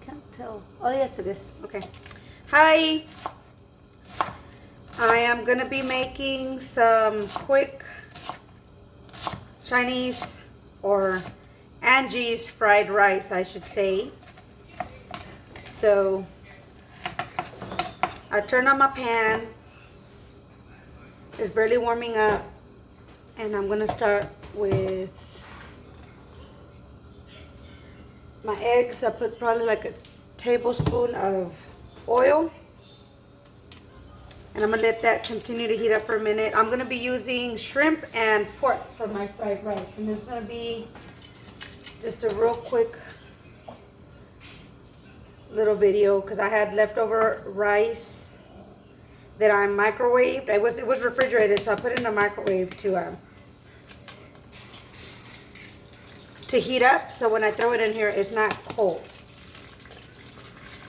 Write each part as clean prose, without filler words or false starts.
can't tell. Oh, yes, it is. Okay. Hi. I am going to be making some quick Chinese or Angie's fried rice, I should say. So I turned on my pan. It's barely warming up. And I'm going to start with my eggs. I put probably like a tablespoon of oil. And I'm going to let that continue to heat up for a minute. I'm going to be using shrimp and pork for my fried rice. And this is going to be just a real quick little video because I had leftover rice that I microwaved. It was refrigerated, so I put it in the microwave to heat up. So when I throw it in here, it's not cold.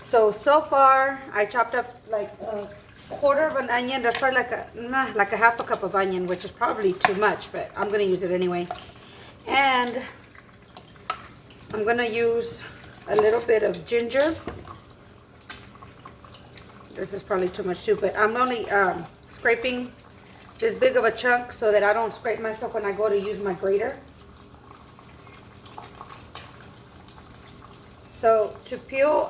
So far, I chopped up like a quarter of an onion. That's probably like a half a cup of onion, which is probably too much, but I'm gonna use it anyway. And I'm gonna use a little bit of ginger. This is probably too much too, but I'm only scraping this big of a chunk so that I don't scrape myself when I go to use my grater. So to peel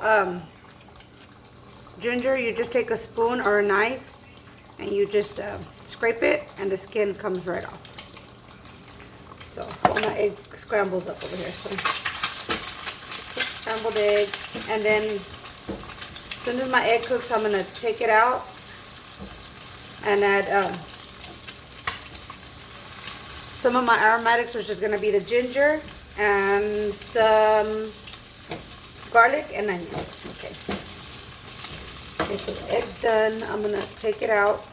ginger, you just take a spoon or a knife and you just scrape it and the skin comes right off. So all my egg scrambles up over here. So scrambled egg, and then as soon as my egg cooks, I'm gonna take it out and add some of my aromatics, which is gonna be the ginger and some garlic and onions. Okay. Okay, so the egg's done. I'm gonna take it out.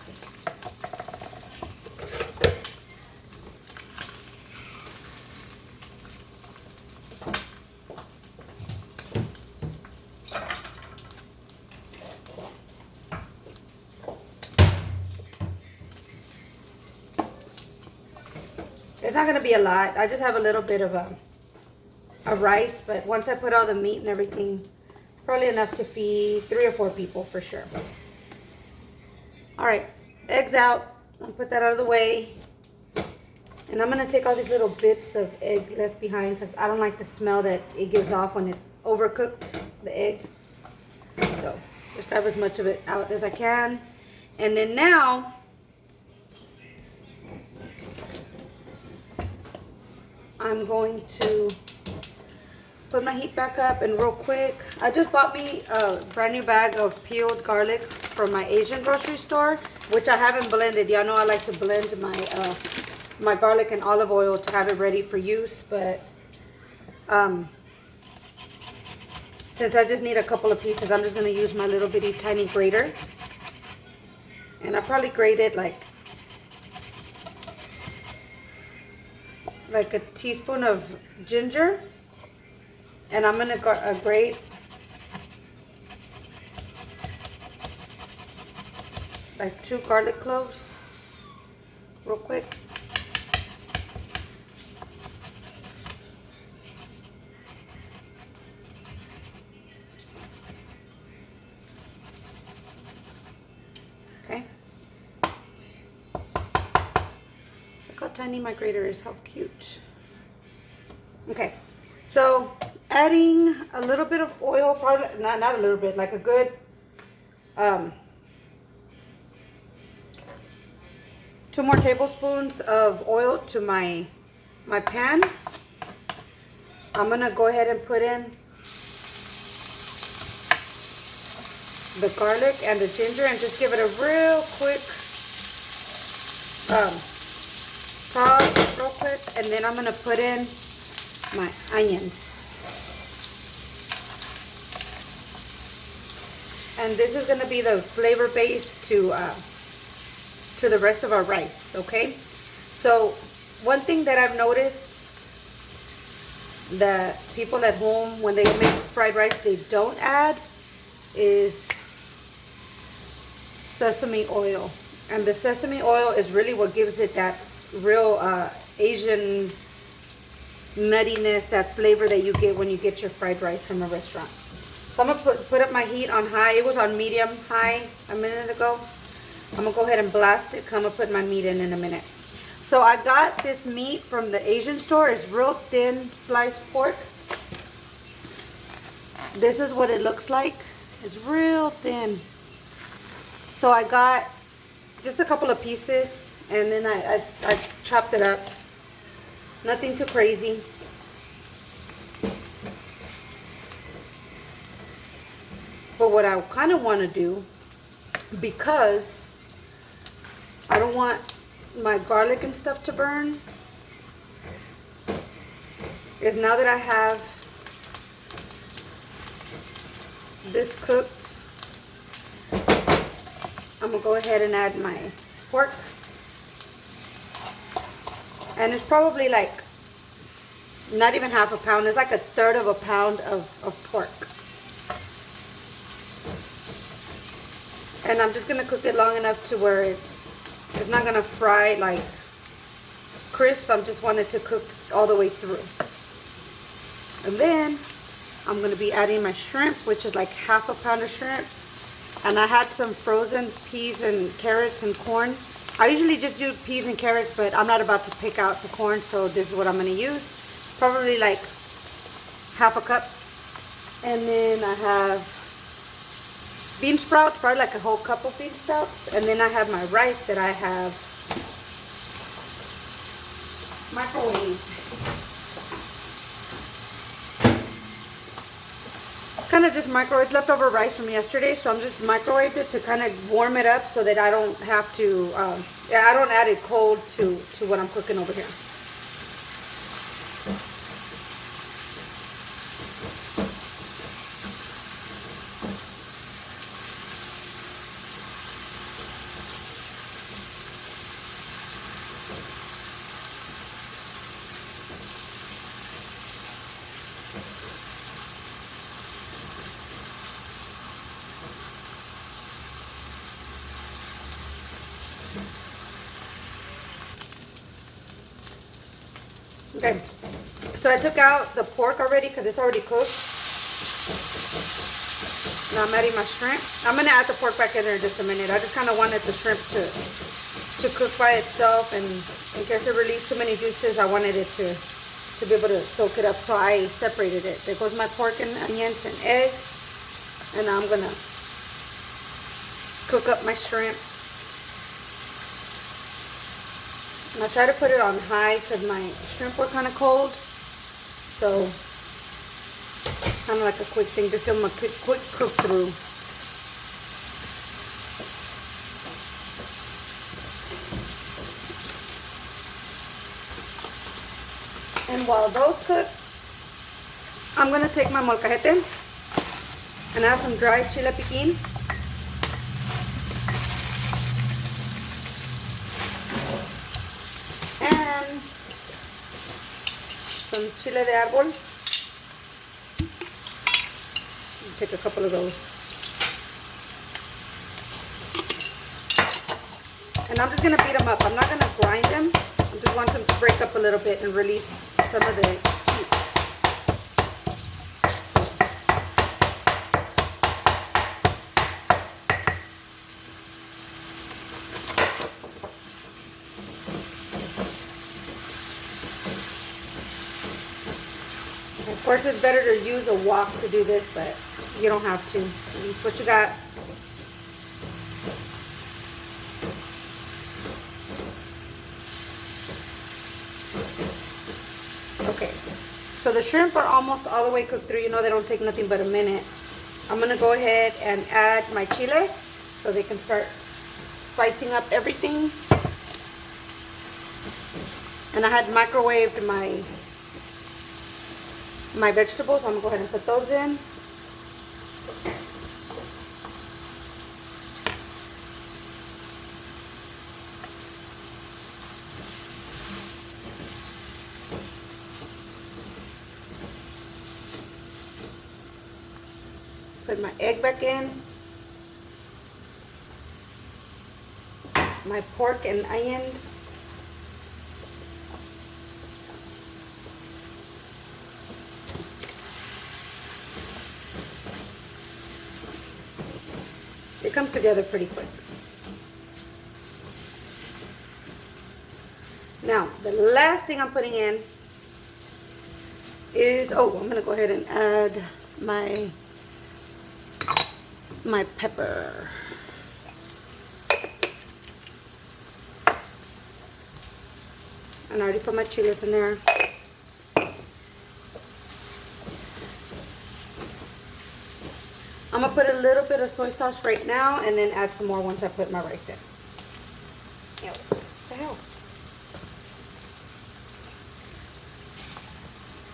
It's not gonna be a lot. I just have a little bit of rice, but once I put all the meat and everything, probably enough to feed 3 or 4 people for sure. All right, eggs out. I'll put that out of the way. And I'm gonna take all these little bits of egg left behind because I don't like the smell that it gives off when it's overcooked, the egg. So just grab as much of it out as I can. And then now, I'm going to put my heat back up, and real quick, I just bought me a brand new bag of peeled garlic from my Asian grocery store, which I haven't blended. Y'all know I like to blend my my garlic and olive oil to have it ready for use, but since I just need a couple of pieces, I'm just going to use my little bitty tiny grater. And I probably grated like a teaspoon of ginger. And I'm going to grate like 2 garlic cloves real quick. Okay. Look how tiny my grater is, how cute. Okay, so adding a little bit of oil, probably not a little bit, like a good 2 more tablespoons of oil to my pan. I'm gonna go ahead and put in the garlic and the ginger and just give it a real quick toss real quick, and then I'm gonna put in my onions. And this is going to be the flavor base to the rest of our rice, okay? So one thing that I've noticed that people at home, when they make fried rice, they don't add is sesame oil. And the sesame oil is really what gives it that real Asian nuttiness, that flavor that you get when you get your fried rice from a restaurant. So I'm going to put up my heat on high. It was on medium high a minute ago. I'm going to go ahead and blast it. I'm going to put my meat in a minute. So I got this meat from the Asian store. It's real thin sliced pork. This is what it looks like. It's real thin. So I got just a couple of pieces and then I chopped it up. Nothing too crazy. But what I kind of want to do, because I don't want my garlic and stuff to burn, is now that I have this cooked, I'm going to go ahead and add my pork. And it's probably like not even half a pound. It's like a third of a pound of pork. And I'm just going to cook it long enough to where it's not going to fry like crisp. I just want it to cook all the way through. And then I'm going to be adding my shrimp, which is like half a pound of shrimp. And I had some frozen peas and carrots and corn. I usually just do peas and carrots, but I'm not about to pick out the corn, so this is what I'm going to use. Probably like half a cup. And then I have bean sprouts, probably like a whole cup of bean sprouts. And then I have my rice that I have microwaved. Kind of just microwave leftover rice from yesterday, so I'm just microwaved it to kind of warm it up so that I don't have to, I don't add it cold to what I'm cooking over here. Okay, so I took out the pork already because it's already cooked. Now I'm adding my shrimp. I'm going to add the pork back in there in just a minute. I just kind of wanted the shrimp to cook by itself, and in case it released too many juices, I wanted it to be able to soak it up, so I separated it. There goes my pork and onions and eggs, and now I'm going to cook up my shrimp. And I try to put it on high because my shrimp were kind of cold. So, kind of like a quick thing, just give them a quick cook through. And while those cook, I'm going to take my molcajete and I have some dry chile piquin. And some chile de árbol. Take a couple of those. And I'm just going to beat them up. I'm not going to grind them. I just want them to break up a little bit and release some of the heat. Of course, it's better to use a wok to do this, but you don't have to. Use what you got. Okay, so the shrimp are almost all the way cooked through. You know they don't take nothing but a minute. I'm going to go ahead and add my chiles so they can start spicing up everything. And I had microwaved my vegetables. I'm going to go ahead and put those in. Put my egg back in. My pork and onions. It comes together pretty quick. Now, the last thing I'm putting in is, oh, I'm gonna go ahead and add my pepper. And I already put my chiles in there. I'm gonna put a little bit of soy sauce right now and then add some more once I put my rice in. Ew, what the hell?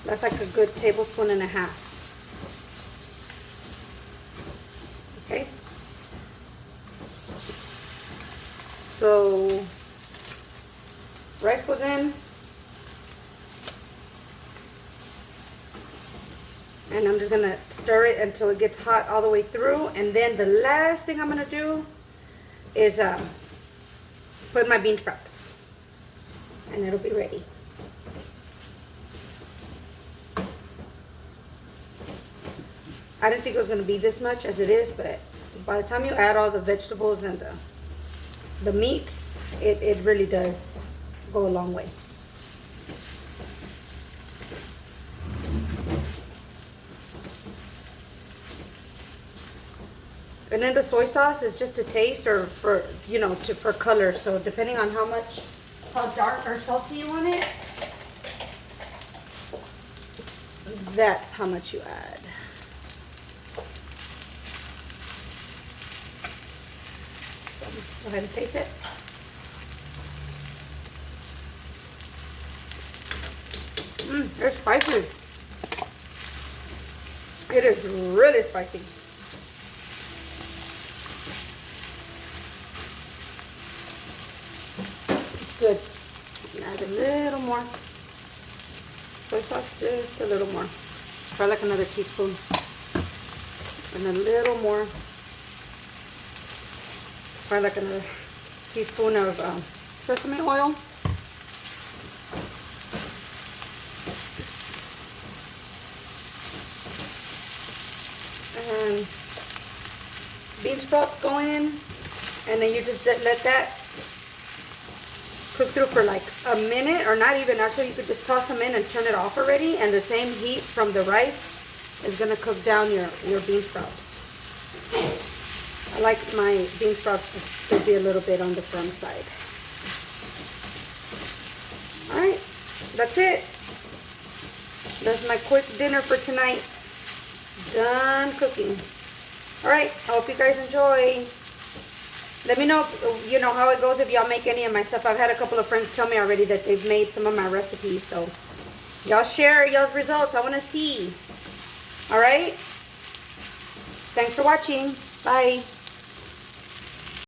That's like a good tablespoon and a half. Okay. So rice goes in. And I'm just gonna stir it until it gets hot all the way through. And then the last thing I'm gonna do is put my bean sprouts. And it'll be ready. I didn't think it was gonna be this much as it is, but by the time you add all the vegetables and the meats, it really does go a long way. And then the soy sauce is just a taste, or for, you know, for color. So depending on how dark or salty you want it, that's how much you add. So go ahead and taste it. It's spicy. It is really spicy. Good. Add a little more soy sauce, just a little more. Probably like another teaspoon. And a little more. Probably like another teaspoon of sesame oil. And bean sprouts go in. And then you just let that cook through for like a minute, or not even. Actually, you could just toss them in and turn it off already, and the same heat from the rice is gonna cook down your bean sprouts. I like my bean sprouts to be a little bit on the firm side. All right, that's it. That's my quick dinner for tonight. Done cooking. All right, I hope you guys enjoy. Let me know, you know, how it goes if y'all make any of my stuff. I've had a couple of friends tell me already that they've made some of my recipes. So y'all share y'all's results. I want to see. All right. Thanks for watching. Bye.